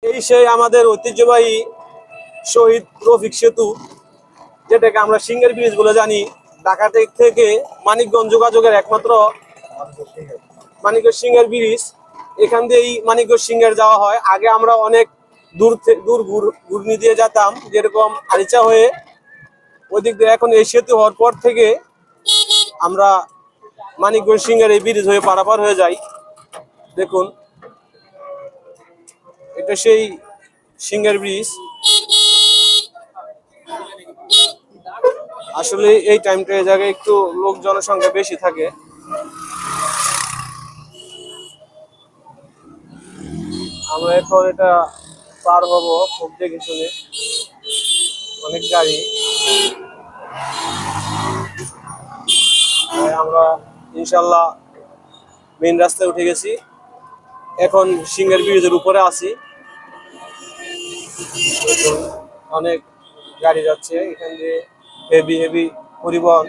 এই সেই আমাদের ঐতিহ্যবাহী শহীদ রফিক সেতু, যেটাকে আমরা সিংহের ব্রিজ বলে জানি। ঢাকা থেকে মানিকগঞ্জ যোগাযোগের একমাত্র মানিকগঞ্জ সিংহের ব্রিজ। এখান দিয়েই মানিকগঞ্জ সিংহের যাওয়া হয়। আগে আমরা অনেক দূর ঘুরনি দিয়ে যেতাম, যেরকম আরিচা হয়ে ওই দিক দিয়ে। এখন এই সেতু হওয়ার পর থেকে আমরা মানিকগঞ্জ সিংহের এই ব্রিজ হয়ে পারাপার হয়ে যাই। দেখুন, এটা সেই সিংহের ব্রিজ। আসলে এই টাইমটা এই জায়গায় একটু লোক জনসংখ্যা বেশি থাকে। আমরা এখন এটা পার হব খুব দেখে শুনে। অনেক গাড়ি, আমরা ইনশাল্লাহ মেইন রাস্তায় উঠে গেছি। এখন সিংহের ব্রিজের উপরে আছি। অনেক গাড়ি যাচ্ছে এখান দিয়ে, হেভি পরিবহন।